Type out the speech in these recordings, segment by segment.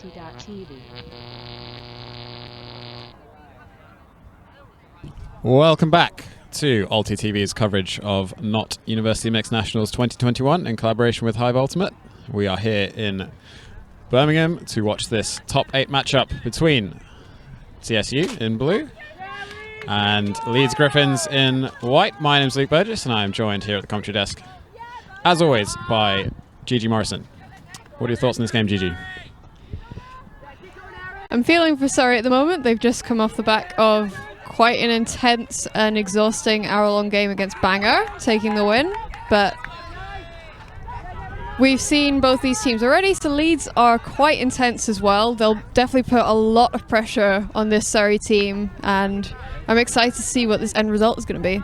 ulti.TV. Welcome back to ulti.TV's coverage of Not University Mixed Nationals 2021 in collaboration with Hive Ultimate. We are here in Birmingham to watch this top 8 matchup between TSU in blue and Leeds Griffins in white. My name's Luke Burgess and I am joined here at the commentary desk, as always, by Gigi Morrison. What are your thoughts on this game, Gigi? I'm feeling for Surrey at the moment. They've just come off the back of quite an intense and exhausting hour-long game against Bangor, taking the win. But we've seen both these teams already, so Leeds are quite intense as well. They'll definitely put a lot of pressure on this Surrey team, and I'm excited to see what this end result is going to be.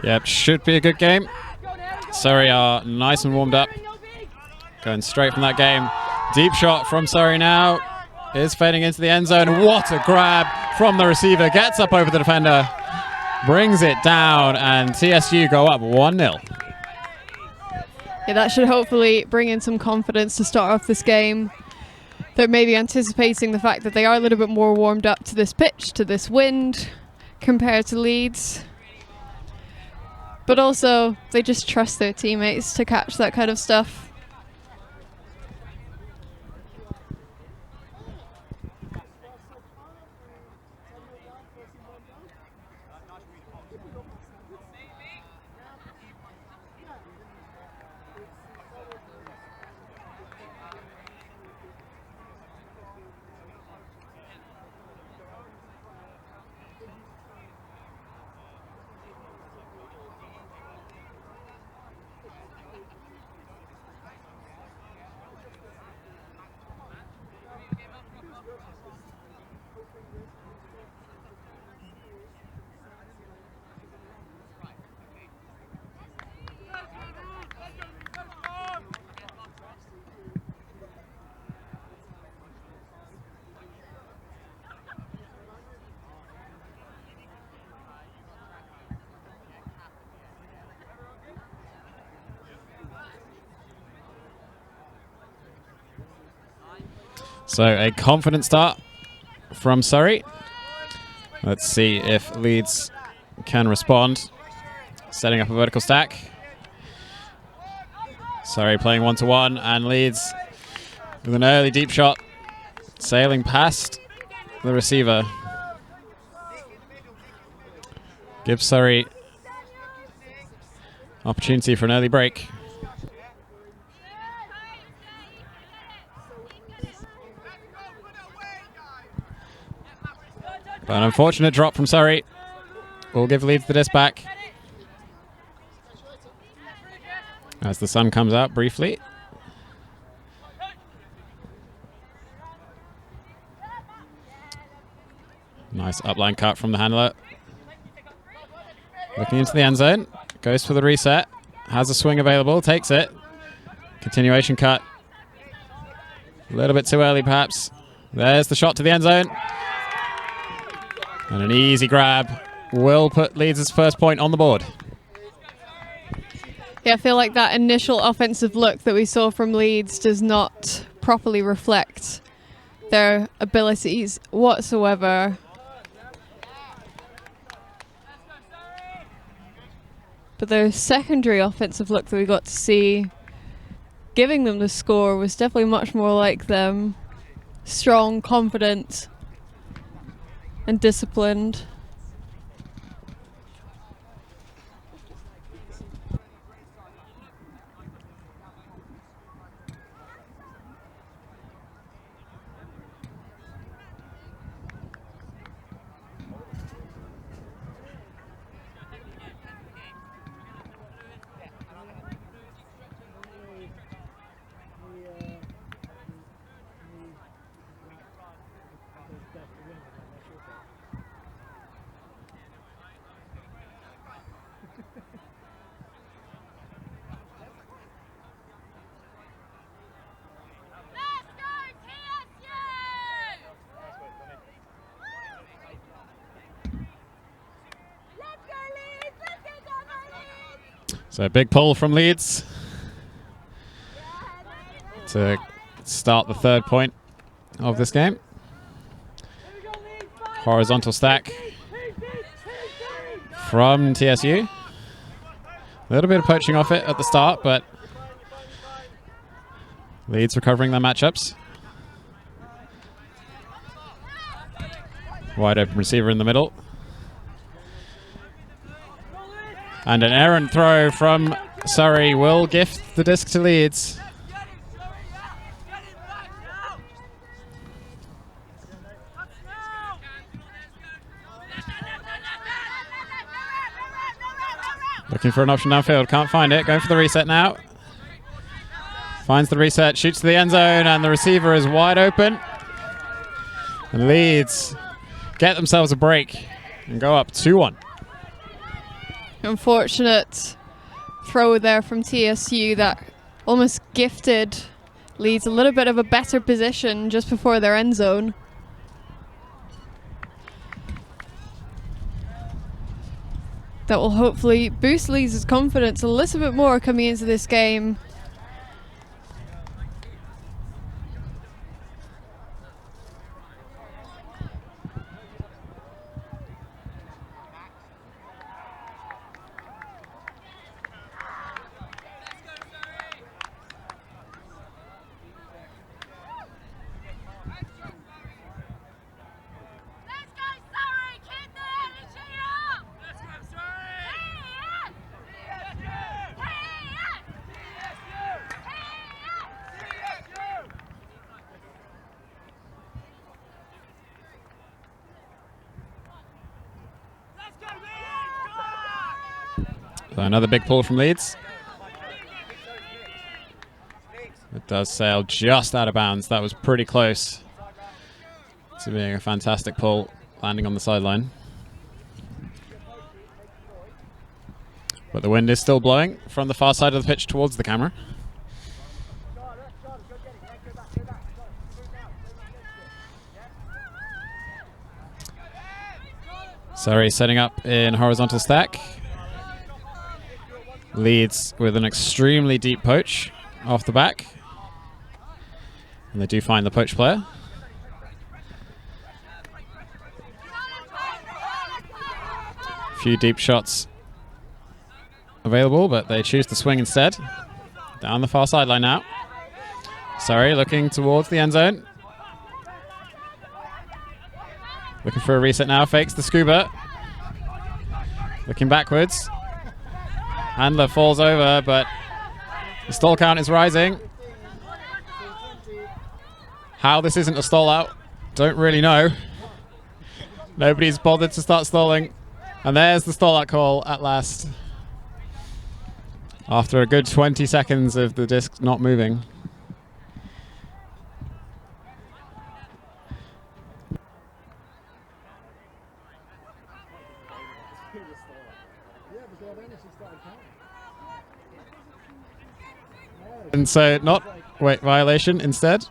Yep, should be a good game. Surrey are nice and warmed up. Going straight from that game. Deep shot from Surrey now. Is fading into the end zone. What a grab from the receiver. Gets up over the defender. Brings it down, and TSU go up 1-0. Yeah, that should hopefully bring in some confidence to start off this game. They're maybe anticipating the fact that they are a little bit more warmed up to this pitch, to this wind, compared to Leeds. But also, they just trust their teammates to catch that kind of stuff. So a confident start from Surrey. Let's see if Leeds can respond. Setting up a vertical stack. Surrey playing 1-to-1, and Leeds with an early deep shot, sailing past the receiver. Gives Surrey opportunity for an early break. But an unfortunate drop from Surrey. We'll give Leeds the disc back. As the sun comes out briefly. Nice upline cut from the handler. Looking into the end zone. Goes for the reset. Has a swing available. Takes it. Continuation cut. A little bit too early perhaps. There's the shot to the end zone. And an easy grab will put Leeds' first point on the board. Yeah, I feel like that initial offensive look that we saw from Leeds does not properly reflect their abilities whatsoever. But their secondary offensive look that we got to see giving them the score was definitely much more like them. Strong, confident, and disciplined. So a big pull from Leeds to start the third point of this game. Horizontal stack from TSU. A little bit of poaching off it at the start, but Leeds recovering their matchups. Wide open receiver in the middle. And an errant throw from Surrey will gift the disc to Leeds. Looking for an option downfield, can't find it. Going for the reset now. Finds the reset, shoots to the end zone, and the receiver is wide open. And Leeds get themselves a break and go up 2-1. Unfortunate throw there from TSU that almost gifted Leeds a little bit of a better position just before their end zone. That will hopefully boost Leeds' confidence a little bit more coming into this game. So another big pull from Leeds. It does sail just out of bounds. That was pretty close to being a fantastic pull, landing on the sideline. But the wind is still blowing from the far side of the pitch towards the camera. Surrey setting up in horizontal stack. Leeds with an extremely deep poach off the back. And they do find the poach player. A few deep shots available, but they choose to swing instead. Down the far sideline now. Surrey looking towards the end zone. Looking for a reset now, fakes the scuba. Looking backwards. Handler falls over, but the stall count is rising. How this isn't a stall out, don't really know. Nobody's bothered to start stalling. And there's the stall out call at last. After a good 20 seconds of the disc not moving. And so violation instead.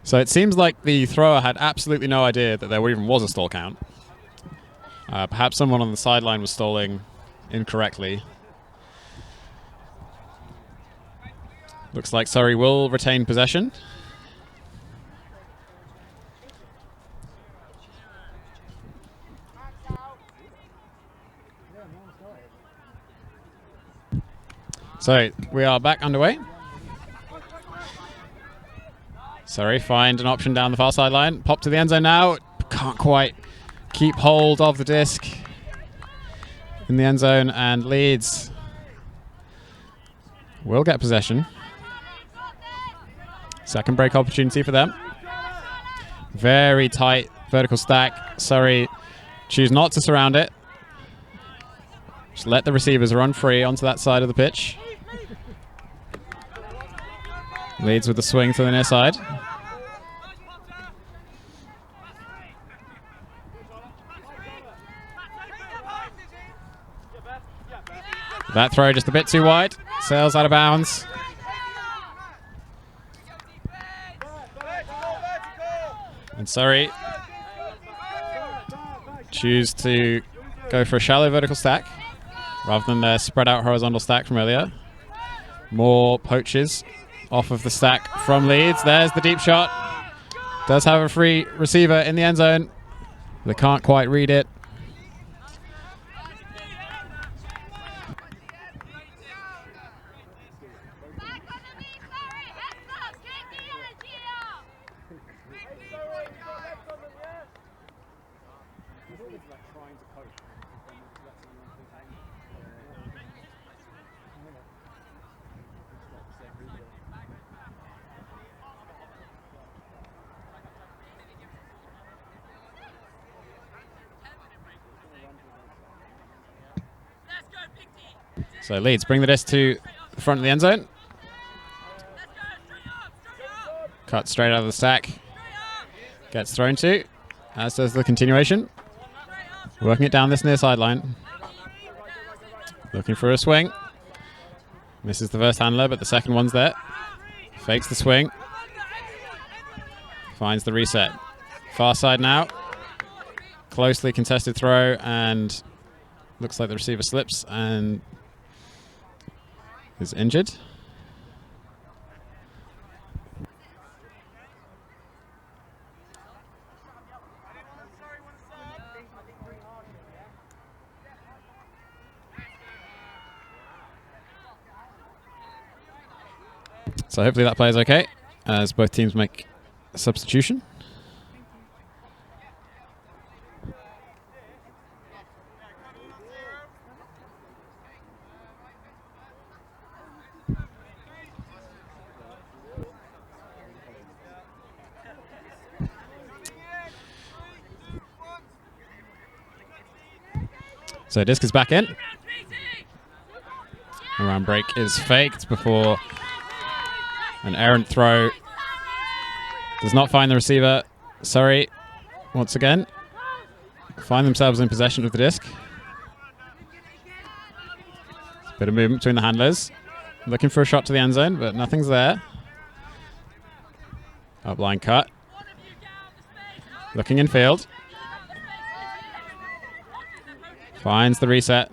So it seems like the thrower had absolutely no idea that there even was a stall count. Perhaps someone on the sideline was stalling incorrectly. Looks like Surrey will retain possession. So we are back underway. Surrey find an option down the far sideline. Pop to the end zone now. Can't quite keep hold of the disc in the end zone, and Leeds will get possession. Second break opportunity for them. Very tight vertical stack. Surrey choose not to surround it. Just let the receivers run free onto that side of the pitch. Leeds with the swing to the near side. That throw just a bit too wide. Sails out of bounds. And Surrey choose to go for a shallow vertical stack. rather than their spread out horizontal stack from earlier. More poaches off of the stack from Leeds. There's the deep shot. Does have a free receiver in the end zone. They can't quite read it. So Leeds bring the disc to the front of the end zone. Cut straight out of the stack. Gets thrown to, as does the continuation. Working it down this near sideline. Looking for a swing. Misses the first handler, but the second one's there. Fakes the swing. Finds the reset. Far side now. Closely contested throw, and looks like the receiver slips and is injured. So hopefully that player's okay, as both teams make a substitution. So disc is back in. Around break is faked before an errant throw. Does not find the receiver. Surrey, once again, find themselves in possession of the disc. Bit of movement between the handlers. Looking for a shot to the end zone, but nothing's there. Upline cut. Looking in field. Finds the reset.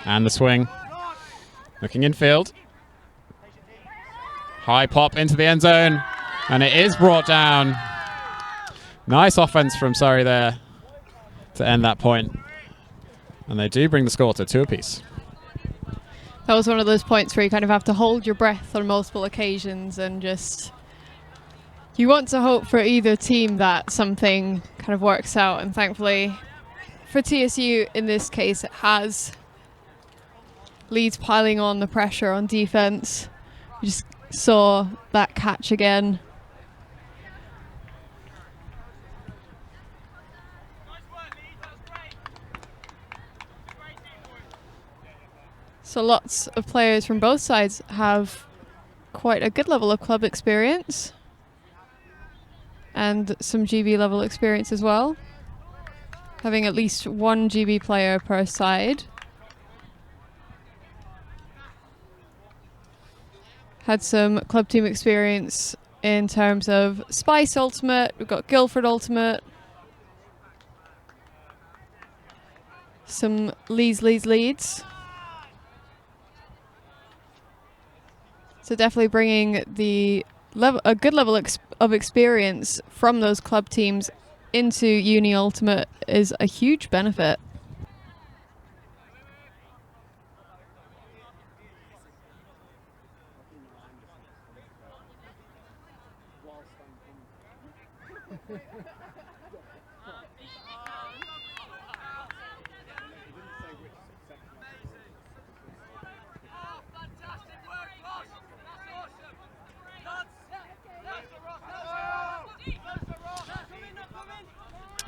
And the swing. Looking in field. High pop into the end zone. And it is brought down. Nice offense from Surrey there to end that point. And they do bring the score to 2 apiece. That was one of those points where you kind of have to hold your breath on multiple occasions and just... You want to hope for either team that something kind of works out. And thankfully, for TSU in this case, it has. Leeds piling on the pressure on defense. You just saw that catch again. So lots of players from both sides have quite a good level of club experience and some GB level experience as well, having at least one GB player per side. Had some club team experience in terms of Spice Ultimate, we've got Guildford Ultimate, some Leeds. So definitely bringing a good level of experience from those club teams into Uni Ultimate is a huge benefit.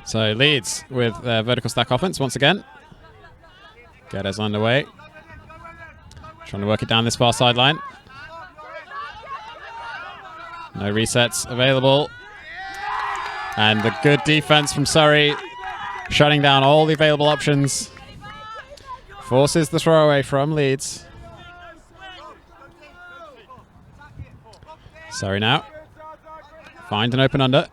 So Leeds with vertical stack offense once again. Get us underway. Trying to work it down this far sideline. No resets available. And the good defense from Surrey, shutting down all the available options. Forces the throwaway from Leeds. Surrey now. Find an open under.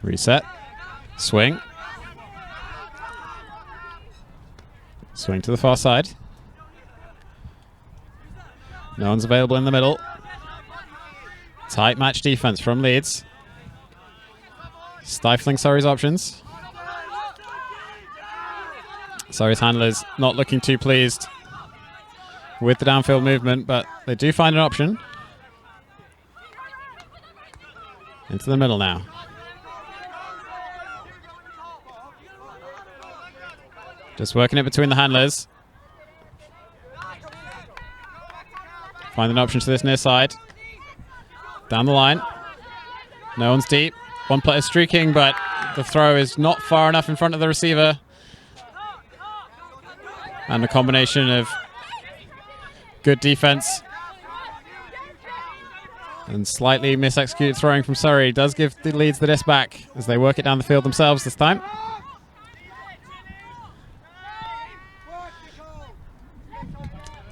Reset. Swing. Swing to the far side. No one's available in the middle. Tight match defense from Leeds. Stifling Surrey's options. Surrey's handlers not looking too pleased with the downfield movement, but they do find an option. Into the middle now. Just working it between the handlers. Find an option to this near side. Down the line. No one's deep. One player streaking, but the throw is not far enough in front of the receiver. And a combination of good defense and slightly misexecuted throwing from Surrey does give the Leeds the disc back as they work it down the field themselves this time.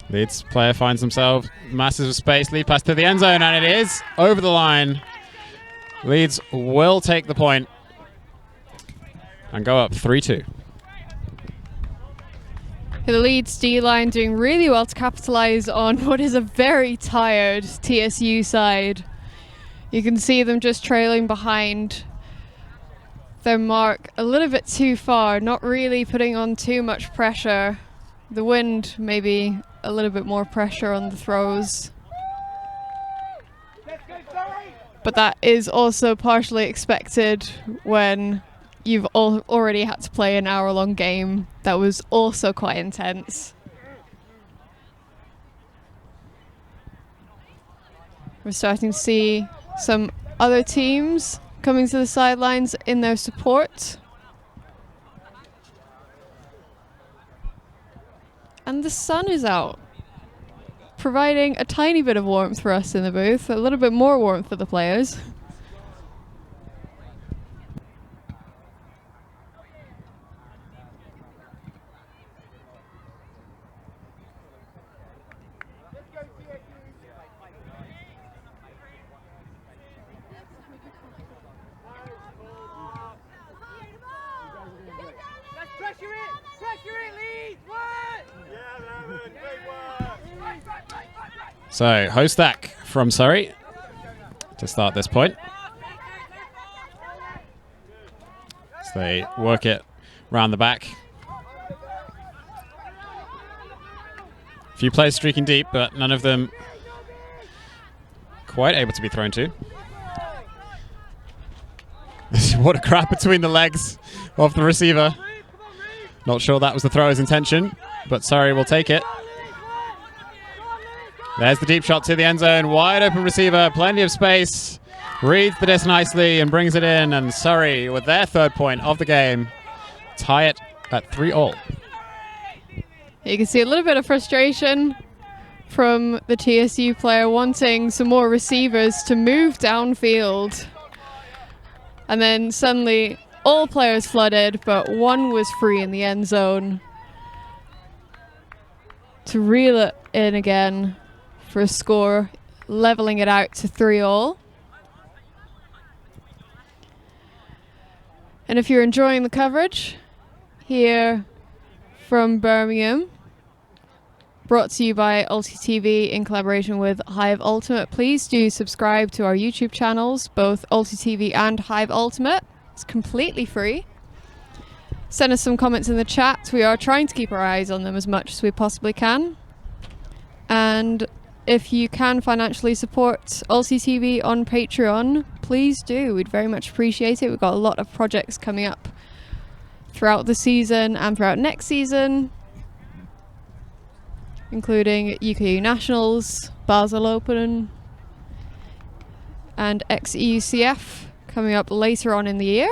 Leeds player finds himself masses of space, lead pass to the end zone, and it is over the line. Leeds will take the point and go up 3-2. The Leeds D-line doing really well to capitalise on what is a very tired TSU side. You can see them just trailing behind their mark a little bit too far, not really putting on too much pressure. The wind maybe a little bit more pressure on the throws. But that is also partially expected when you've already had to play an hour-long game that was also quite intense. We're starting to see some other teams coming to the sidelines in their support. And the sun is out, providing a tiny bit of warmth for us in the booth, a little bit more warmth for the players. So, Hostak from Surrey to start this point. So they work it round the back. A few players streaking deep, but none of them quite able to be thrown to. What a grab between the legs of the receiver. Not sure that was the thrower's intention, but Surrey will take it. There's the deep shot to the end zone. Wide open receiver, plenty of space. Reads the disc nicely and brings it in. And Surrey, with their third point of the game, tie it at 3-all. You can see a little bit of frustration from the TSU player wanting some more receivers to move downfield. And then suddenly all players flooded, but one was free in the end zone to reel it in again for a score, leveling it out to 3-all. And if you're enjoying the coverage here from Birmingham, brought to you by ulti.TV in collaboration with Hive Ultimate, please do subscribe to our YouTube channels, both ulti.TV and Hive Ultimate. It's completely free. Send us some comments in the chat. We are trying to keep our eyes on them as much as we possibly can. And if you can financially support ulti.TV on Patreon, please do. We'd very much appreciate it. We've got a lot of projects coming up throughout the season and throughout next season, including UKU Nationals, Basel Open, and ex-EUCF coming up later on in the year.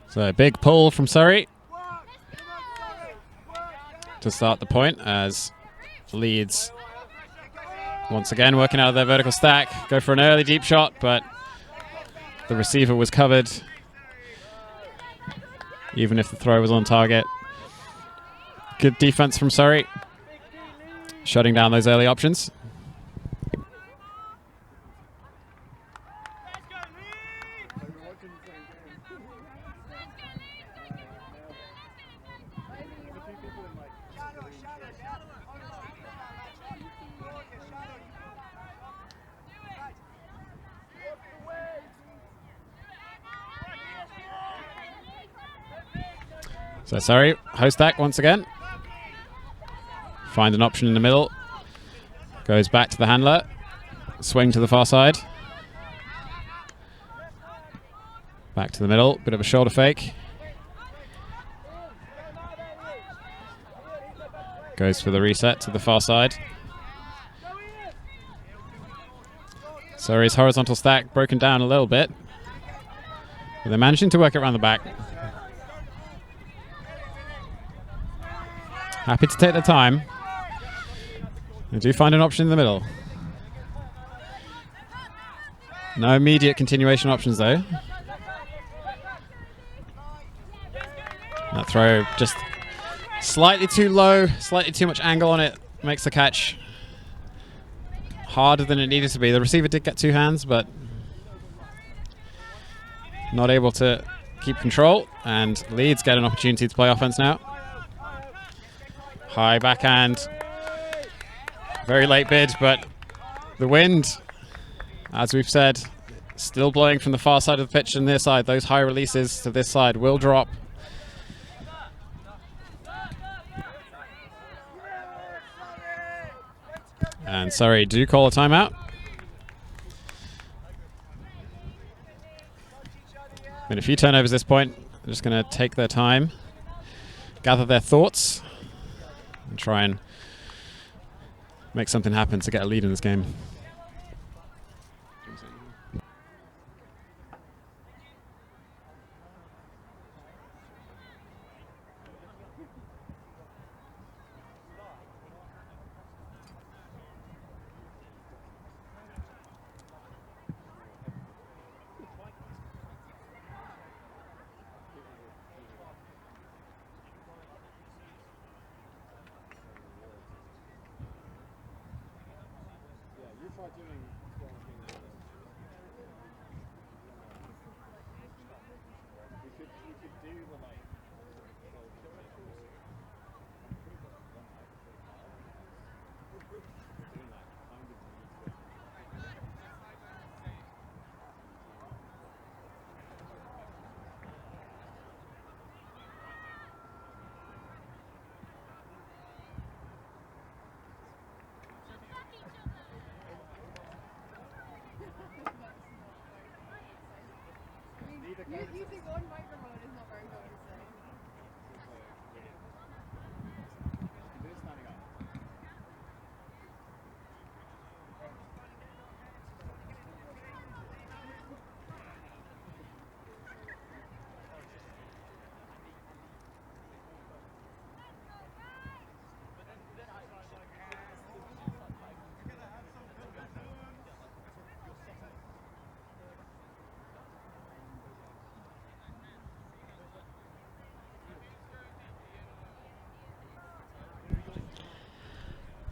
So a big pull from Surrey to start the point as Leeds Once again, working out of their vertical stack. Go for an early deep shot, but the receiver was covered, even if the throw was on target. Good defense from Surrey, shutting down those early options. So sorry, host stack once again. Find an option in the middle. Goes back to the handler. Swing to the far side. Back to the middle. Bit of a shoulder fake. Goes for the reset to the far side. Surrey's horizontal stack broken down a little bit, but they're managing to work it around the back. Happy to take their time. They do find an option in the middle. No immediate continuation options though. That throw just slightly too low, slightly too much angle on it. Makes the catch harder than it needed to be. The receiver did get two hands, but not able to keep control. And Leeds get an opportunity to play offense now. High backhand. Very late bid, but the wind, as we've said, still blowing from the far side of the pitch and this side. Those high releases to this side will drop. And Surrey do call a timeout. Been a few turnovers at this point. They're just going to take their time, gather their thoughts, and try and make something happen to get a lead in this game. Using one microphone is not very good to say.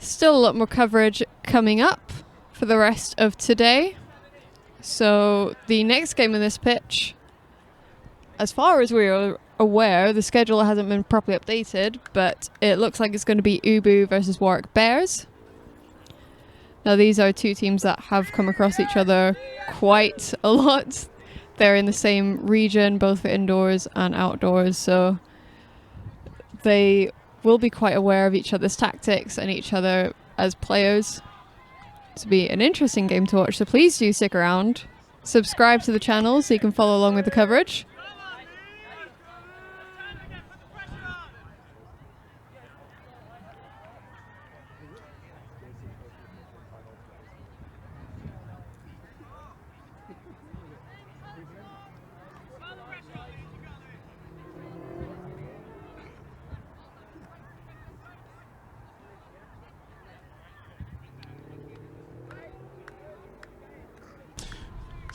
Still a lot more coverage coming up for the rest of today. So the next game in this pitch, as far as we are aware, the schedule hasn't been properly updated, but it looks like it's going to be Ubu versus Warwick Bears. Now these are two teams that have come across each other quite a lot. They're in the same region, both for indoors and outdoors, so they will be quite aware of each other's tactics and each other as players. This will be an interesting game to watch, so please do stick around. Subscribe to the channel so you can follow along with the coverage.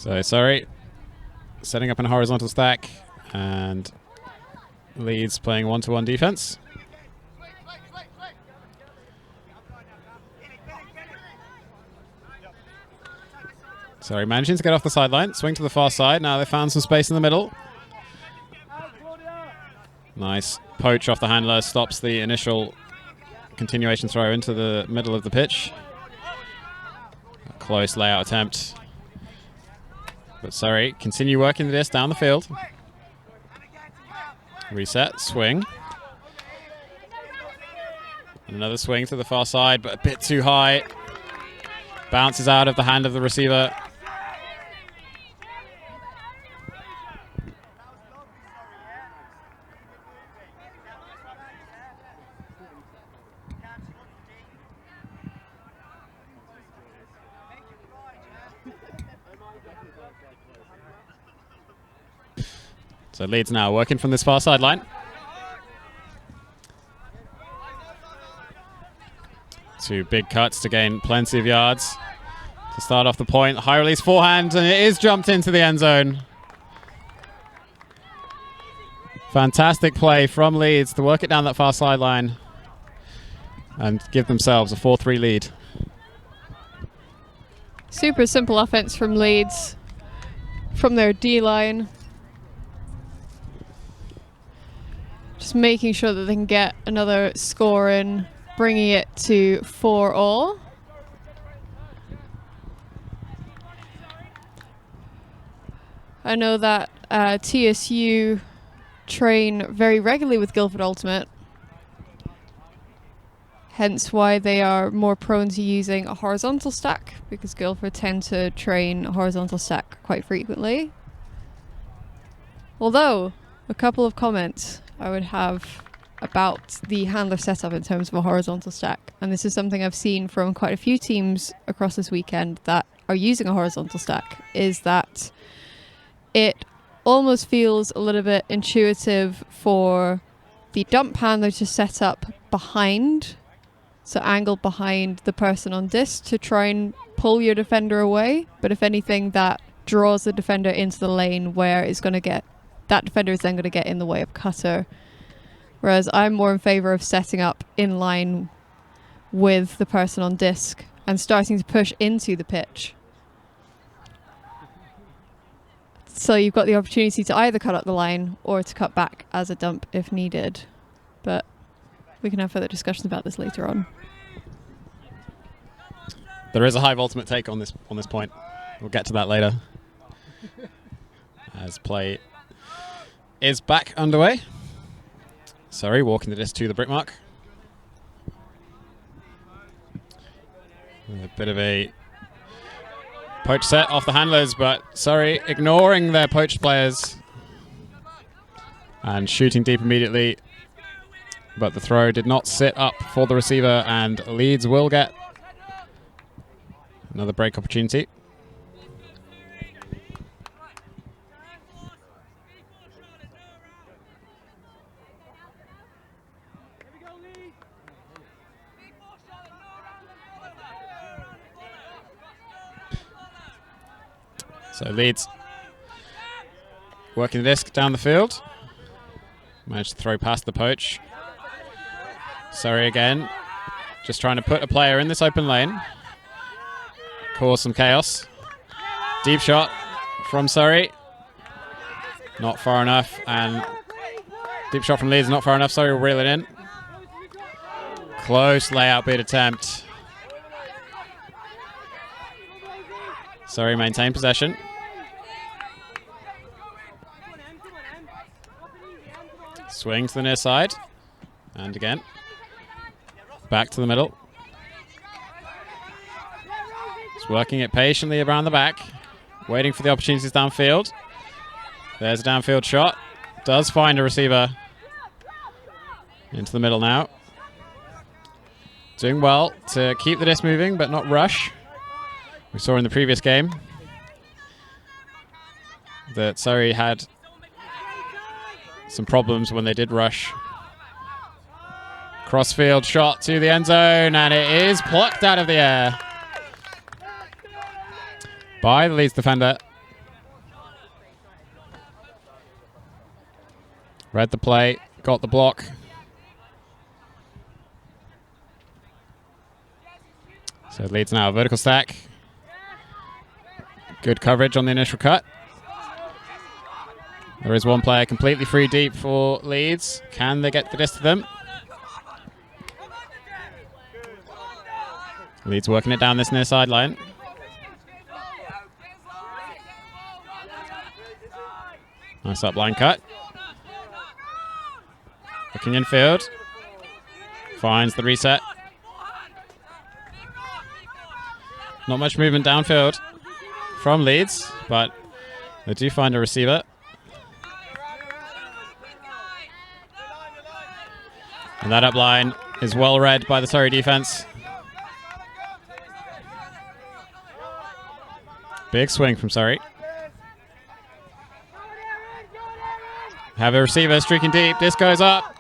So sorry, setting up in a horizontal stack, and Leeds playing 1-to-1 defense. Sorry, managing to get off the sideline, swing to the far side. Now they found some space in the middle. Nice poach off the handler, stops the initial continuation throw into the middle of the pitch. A close layout attempt. But sorry, continue working this down the field. Reset, swing. And another swing to the far side, but a bit too high. Bounces out of the hand of the receiver. So Leeds now working from this far sideline. Two big cuts to gain plenty of yards. To start off the point, high release forehand, and it is jumped into the end zone. Fantastic play from Leeds to work it down that far sideline and give themselves a 4-3 lead. Super simple offense from Leeds, from their D-line. Just making sure that they can get another score in, bringing it to 4-all. I know that TSU train very regularly with Guildford Ultimate, hence why they are more prone to using a horizontal stack, because Guildford tend to train a horizontal stack quite frequently. Although, a couple of comments I would have about the handler setup in terms of a horizontal stack, and this is something I've seen from quite a few teams across this weekend that are using a horizontal stack, is that it almost feels a little bit intuitive for the dump handler to set up behind, so angled behind the person on disc to try and pull your defender away, but if anything that draws the defender into the lane where it's going to get, that defender is then going to get in the way of cutter. Whereas I'm more in favor of setting up in line with the person on disc and starting to push into the pitch. So you've got the opportunity to either cut up the line or to cut back as a dump if needed. But we can have further discussions about this later on. There is a high ultimate take on this point. We'll get to that later. As play is back underway. Sorry, walking the disc to the brick mark. A bit of a poach set off the handlers, but sorry, ignoring their poached players and shooting deep immediately. But the throw did not sit up for the receiver, and Leeds will get another break opportunity. So Leeds working the disc down the field. Managed to throw past the poach. Sorry again. Just trying to put a player in this open lane. Cause some chaos. Deep shot from Surrey. Not far enough. And deep shot from Leeds, not far enough. Surrey will reel it in. Close layout bid attempt. Surrey maintain possession. Swing to the near side. And again. Back to the middle. Just working it patiently around the back. Waiting for the opportunities downfield. There's a downfield shot. Does find a receiver. Into the middle now. Doing well to keep the disc moving, but not rush. We saw in the previous game that Surrey had some problems when they did rush. Crossfield shot to the end zone, and it is plucked out of the air by the Leeds defender. Read the play, got the block. So Leeds now a vertical stack. Good coverage on the initial cut. There is one player completely free deep for Leeds. Can they get the disc to them? Leeds working it down this near sideline. Nice up line cut. Looking infield. Finds the reset. Not much movement downfield from Leeds, but they do find a receiver. And that up line is well read by the Surrey defense. Big swing from Surrey. Have a receiver streaking deep. Disc goes up.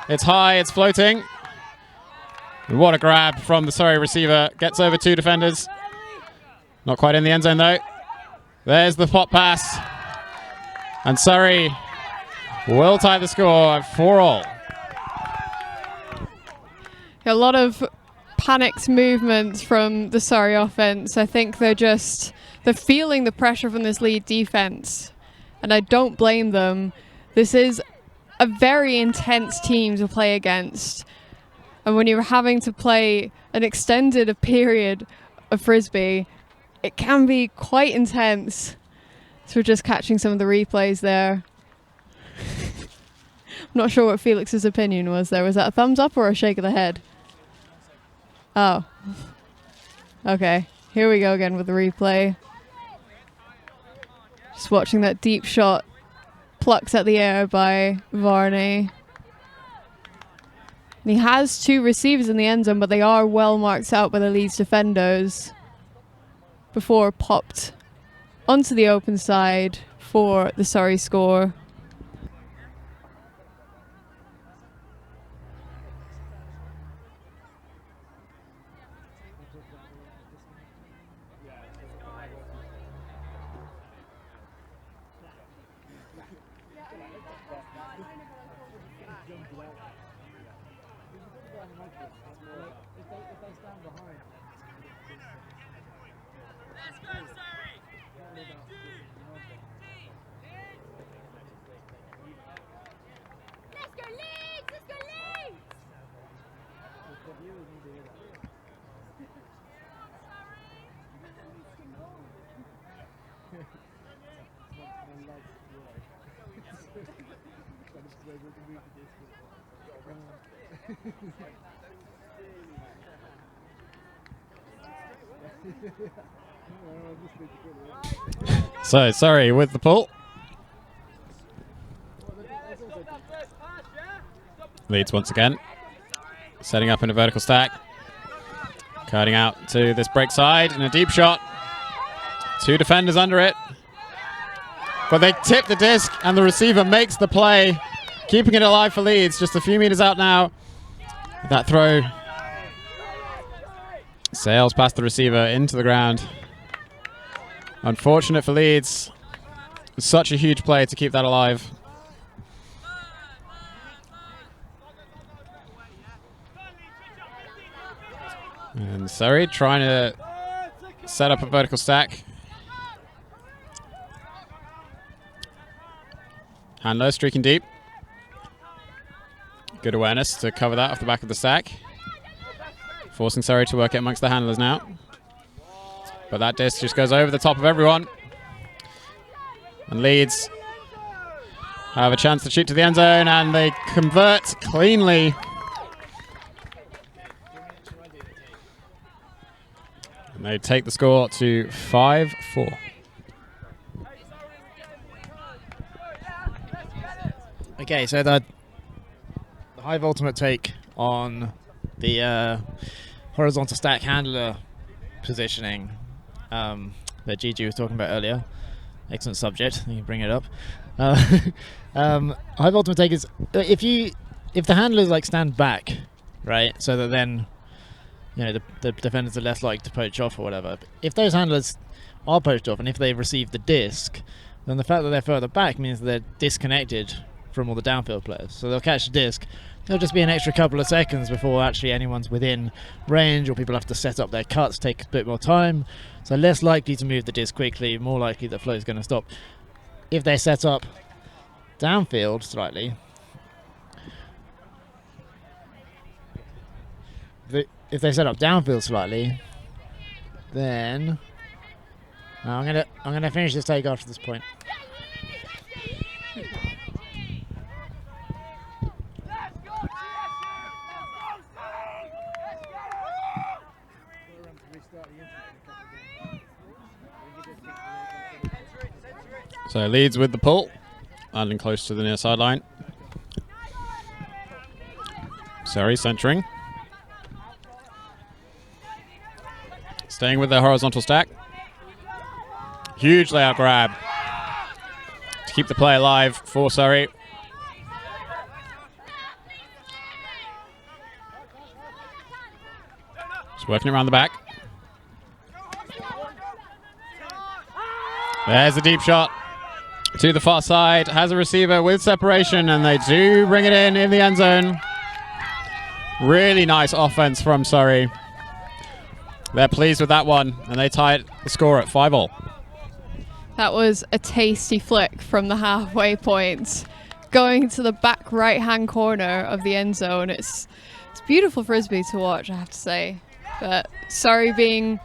It's high. It's floating. And what a grab from the Surrey receiver. Gets over 2 defenders. Not quite in the end zone though. There's the pop pass. And Surrey will tie the score 4-all. A lot of panicked movements from the Surrey offense. I think they're feeling the pressure from this Leeds defense. And I don't blame them. This is a very intense team to play against. And when you're having to play an extended period of Frisbee, it can be quite intense. So we're just catching some of the replays there. I'm not sure what Felix's opinion was there. Was that a thumbs up or a shake of the head? Oh. Okay. Here we go again with the replay. Just watching that deep shot plucked at the air by Varney. And he has 2 receivers in the end zone, but they are well marked out by the Leeds defenders. Before popped onto the open side for the Surrey score. So Surrey with the pull. Leeds once again. Setting up in a vertical stack. Cutting out to this break side and a deep shot. 2 defenders under it. But they tip the disc and the receiver makes the play. Keeping it alive for Leeds. Just a few meters out now. That throw sails past the receiver into the ground. Unfortunate for Leeds. Such a huge play to keep that alive. And Surrey trying to set up a vertical stack. Handler streaking deep. Good awareness to cover that off the back of the stack. Forcing Surrey to work it amongst the handlers now. But that disc just goes over the top of everyone. And Leeds have a chance to shoot to the end zone, and they convert cleanly. And they take the score to 5-4. Okay, so the high ultimate take on the horizontal stack handler positioning that Gigi was talking about earlier. Excellent subject. You can bring it up. High ultimate take is if the handlers like stand back, right, so that then the defenders are less likely to poach off or whatever. But if those handlers are poached off and if they receive the disc, then the fact that they're further back means they're disconnected from all the downfield players. So they'll catch the disc. There'll just be an extra couple of seconds before actually anyone's within range, or people have to set up their cuts, take a bit more time. So less likely to move the disc quickly, more likely the flow is going to stop. If they set up downfield slightly, if they set up downfield slightly, then I'm gonna finish this take after this point. So Leeds with the pull, landing close to the near sideline. Surrey centering. Staying with their horizontal stack. Huge layout grab to keep the play alive for Surrey. Just working around the back. There's a deep shot to the far side. Has a receiver with separation, and they do bring it in the end zone. Really nice offense from Surrey. They're pleased with that one, and they tied the score at 5-all. That was a tasty flick from the halfway point, going to the back right-hand corner of the end zone. It's beautiful frisbee to watch, I have to say. But Surrey being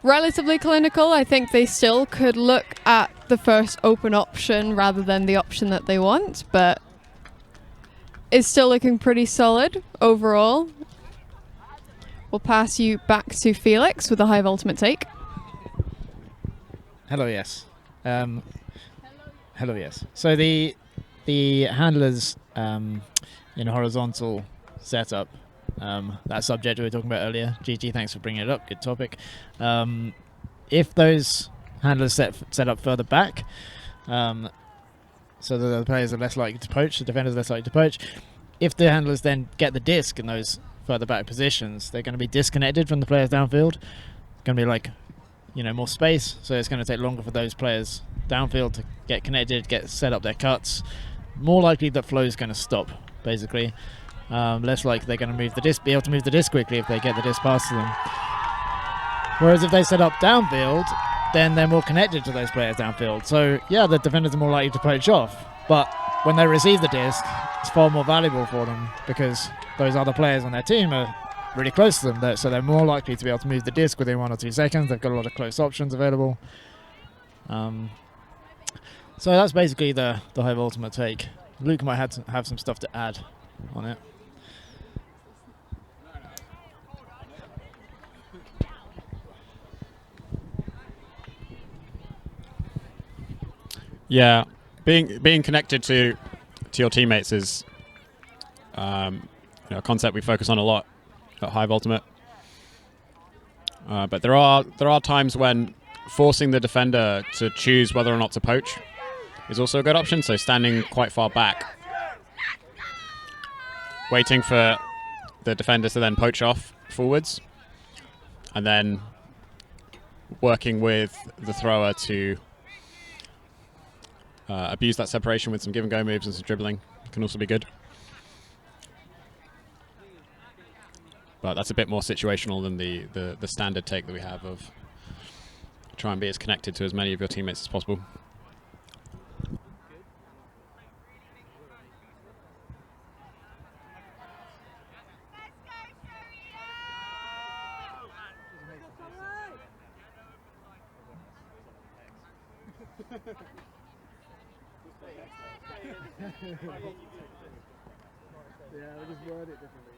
relatively clinical, I think they still could look at the first open option rather than the option that they want, but it's still looking pretty solid overall. We'll pass you back to Felix with a high ultimate take. Hello, yes. Hello, yes. So the handlers in a horizontal setup, that subject we were talking about earlier. GG, thanks for bringing it up. Good topic. If those handlers set up further back, so that the players are less likely to poach, the defenders are less likely to poach. If the handlers then get the disc in those further back positions, they're going to be disconnected from the players downfield. It's going to be like, more space, so it's going to take longer for those players downfield to get connected, get set up their cuts. More likely that flow is going to stop, basically. Less likely they're going to be able to move the disc quickly if they get the disc past them. Whereas if they set up downfield, then they're more connected to those players downfield. So yeah, the defenders are more likely to poach off. But when they receive the disc, it's far more valuable for them because those other players on their team are really close to them, so they're more likely to be able to move the disc within 1 or 2 seconds. They've got a lot of close options available. So that's basically the Hive ultimate take. Luke might have some stuff to add on it. Yeah, being connected to your teammates is a concept we focus on a lot at Hive Ultimate. But there are times when forcing the defender to choose whether or not to poach is also a good option. So standing quite far back, waiting for the defenders to then poach off forwards, and then working with the thrower to abuse that separation with some give and go moves and some dribbling can also be good. But that's a bit more situational than the standard take that we have of try and be as connected to as many of your teammates as possible. Yeah, we just word it differently.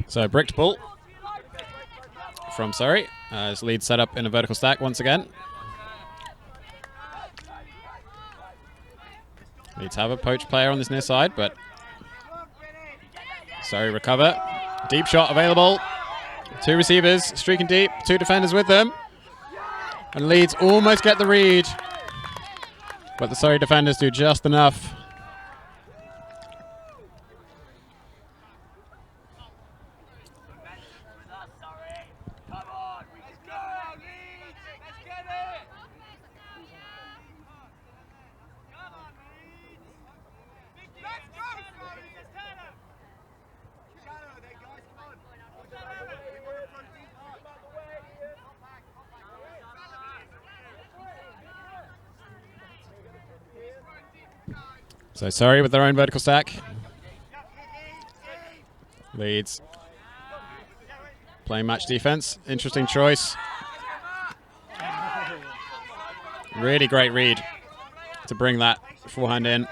So bricked ball from Surrey as Leeds set up in a vertical stack once again. Leeds have a poach player on this near side, but Surrey recover. Deep shot available. 2 receivers streaking deep, 2 defenders with them. And Leeds almost get the read, but the Surrey defenders do just enough So Surrey with their own vertical stack. Leeds playing match defense. Interesting choice. Really great read to bring that forehand in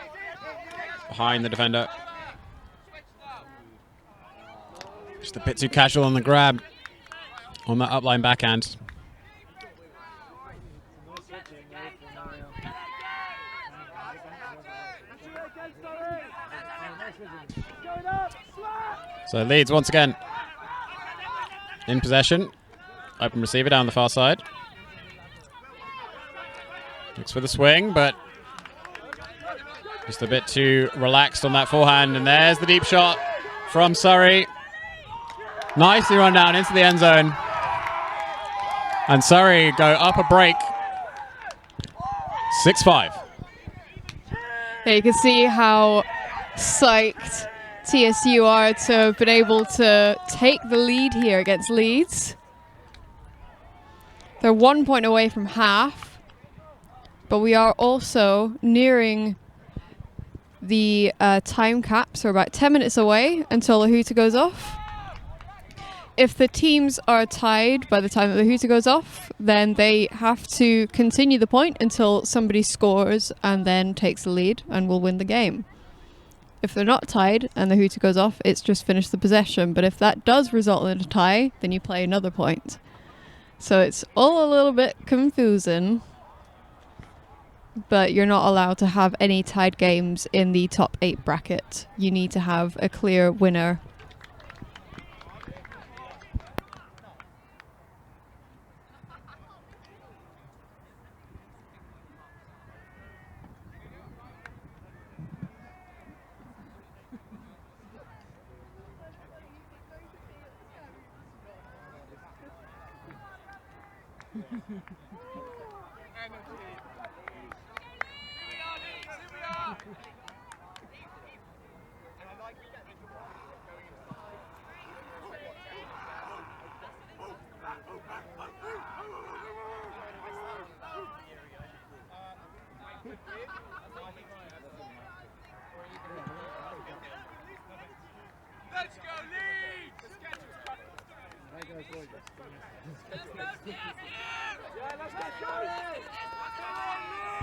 behind the defender. Just a bit too casual on the grab on that upline backhand. So Leeds once again in possession. Open receiver down the far side. Looks for the swing, but just a bit too relaxed on that forehand. And there's the deep shot from Surrey. Nicely run down into the end zone. And Surrey go up a break. 6-5. Yeah, you can see how psyched TSU are to have been able to take the lead here against Leeds. They're 1 point away from half, but we are also nearing the time cap, so we're about 10 minutes away until the hooter goes off. If the teams are tied by the time that the hooter goes off, then they have to continue the point until somebody scores and then takes the lead and will win the game. If they're not tied and the hooter goes off, it's just finish the possession. But if that does result in a tie, then you play another point. So it's all a little bit confusing. But you're not allowed to have any tied games in the top 8 bracket. You need to have a clear winner.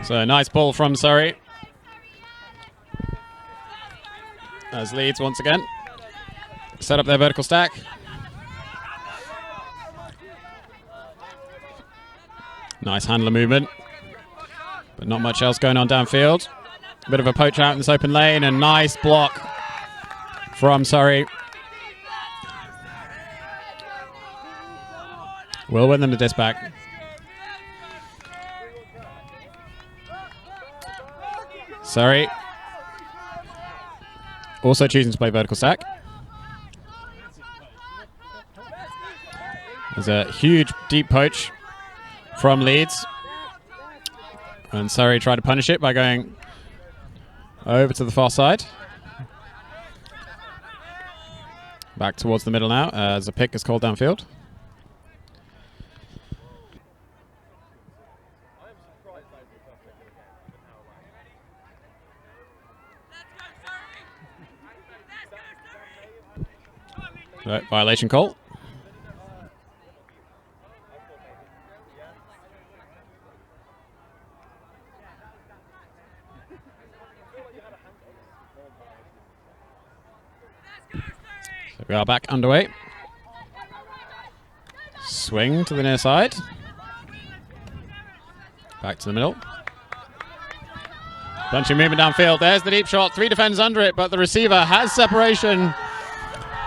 So a nice ball from Surrey. As Leeds once again set up their vertical stack. Nice handler movement, but not much else going on downfield. A bit of a poach out in this open lane, and nice block from Surrey. Will win them the disc back. Surrey also choosing to play vertical stack. There's a huge deep poach from Leeds. And Surrey tried to punish it by going over to the far side. Back towards the middle now as a pick is called downfield. Right, violation call. So we are back underway. Swing to the near side. Back to the middle. Bunch of movement downfield. There's the deep shot. 3 defenders under it, but the receiver has separation.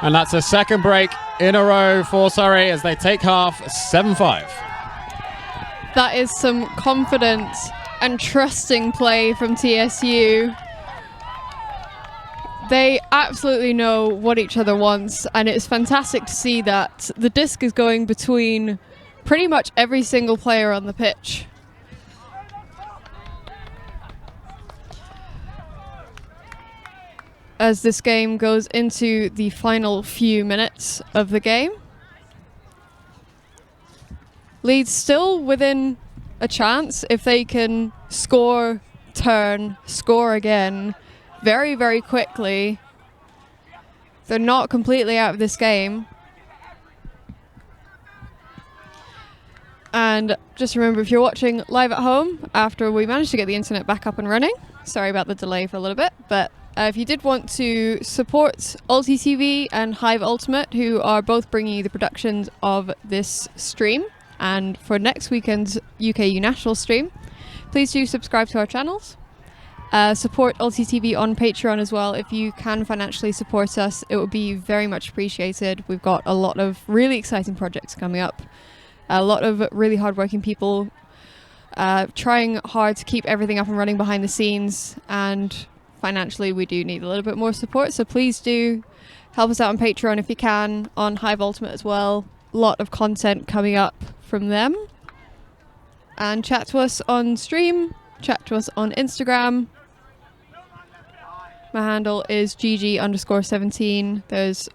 And that's a second break in a row for Surrey as they take half 7-5. That is some confident and trusting play from TSU. They absolutely know what each other wants, and it's fantastic to see that the disc is going between pretty much every single player on the pitch. As this game goes into the final few minutes of the game. Leeds still within a chance if they can score, turn, score again, very, very quickly. They're not completely out of this game. And just remember, if you're watching live at home after we managed to get the internet back up and running, sorry about the delay for a little bit, but if you did want to support ulti.TV and Hive Ultimate, who are both bringing you the productions of this stream, and for next weekend's UKU National stream, please do subscribe to our channels. Support ulti.TV on Patreon as well. If you can financially support us, it would be very much appreciated. We've got a lot of really exciting projects coming up. A lot of really hardworking people trying hard to keep everything up and running behind the scenes, and financially we do need a little bit more support, so please do help us out on Patreon if you can, on Hive Ultimate as well. A lot of content coming up from them. And chat to us on stream, chat to us on Instagram. My handle is gg_17. There's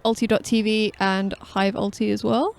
ulti.TV and Hive Ulti as well.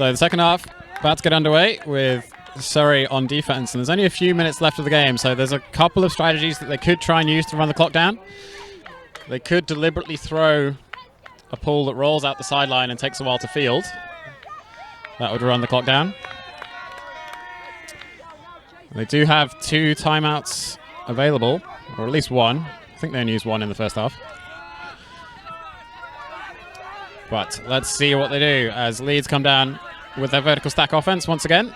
So the second half about to get underway with Surrey on defense, and there's only a few minutes left of the game, so there's a couple of strategies that they could try and use to run the clock down. They could deliberately throw a pull that rolls out the sideline and takes a while to field. That would run the clock down. They do have 2 timeouts available, or at least 1. I think they only used 1 in the first half. But let's see what they do as Leeds come down with their vertical stack offense once again.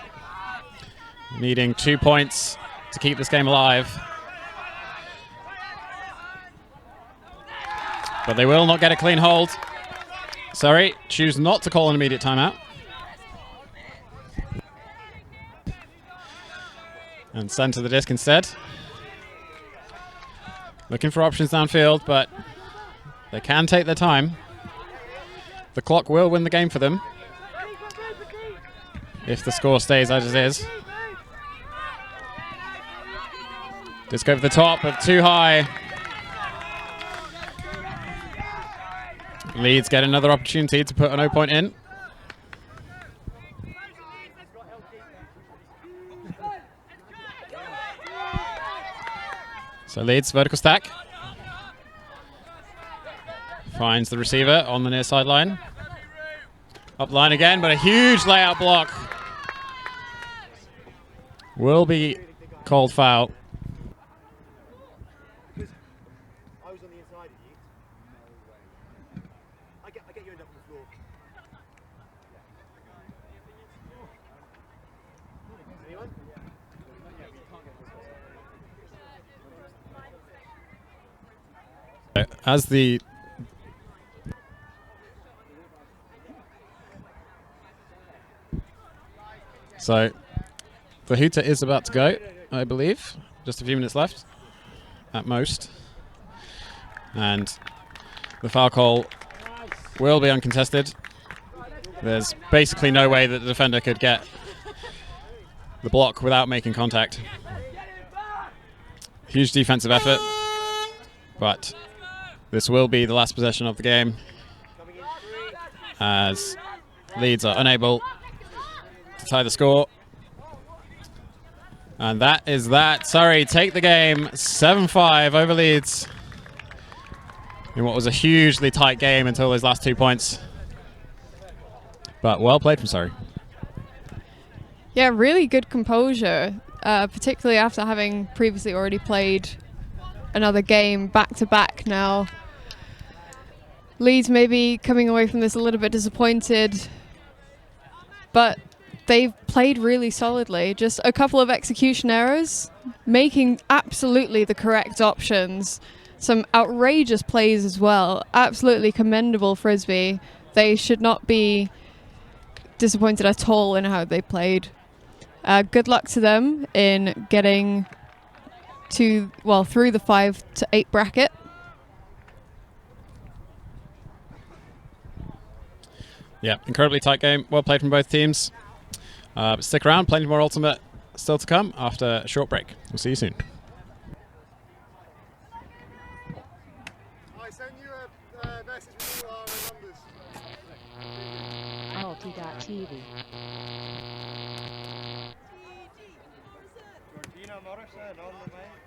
Needing 2 points to keep this game alive. But they will not get a clean hold. Sorry, choose not to call an immediate timeout. And send to the disc instead. Looking for options downfield, but they can take their time. The clock will win the game for them if the score stays as it is. Disc over the top, but too high. Leeds get another opportunity to put an 0 point in. So Leeds, vertical stack. Finds the receiver on the near sideline. Up line again, but a huge layout block. Will be called foul. I was on the inside of you. I get you end up on the floor. Anyone? As the So the hooter is about to go, I believe. Just a few minutes left at most. And the foul call will be uncontested. There's basically no way that the defender could get the block without making contact. Huge defensive effort, but this will be the last possession of the game as Leeds are unable to tie the score. And that is that. Surrey take the game 7-5 over Leeds in what was a hugely tight game until those last 2 points. But well played from Surrey. Yeah, really good composure, particularly after having previously already played another game back-to-back now. Leeds maybe coming away from this a little bit disappointed, but they've played really solidly. Just a couple of execution errors, making absolutely the correct options. Some outrageous plays as well. Absolutely commendable Frisbee. They should not be disappointed at all in how they played. Good luck to them in getting to, well, through the 5 to 8 bracket. Yeah, incredibly tight game. Well played from both teams. Stick around, plenty more Ultimate still to come after a short break. We'll see you soon. I send you a message with all our numbers. ulti.TV. Do you know Morrison on the way?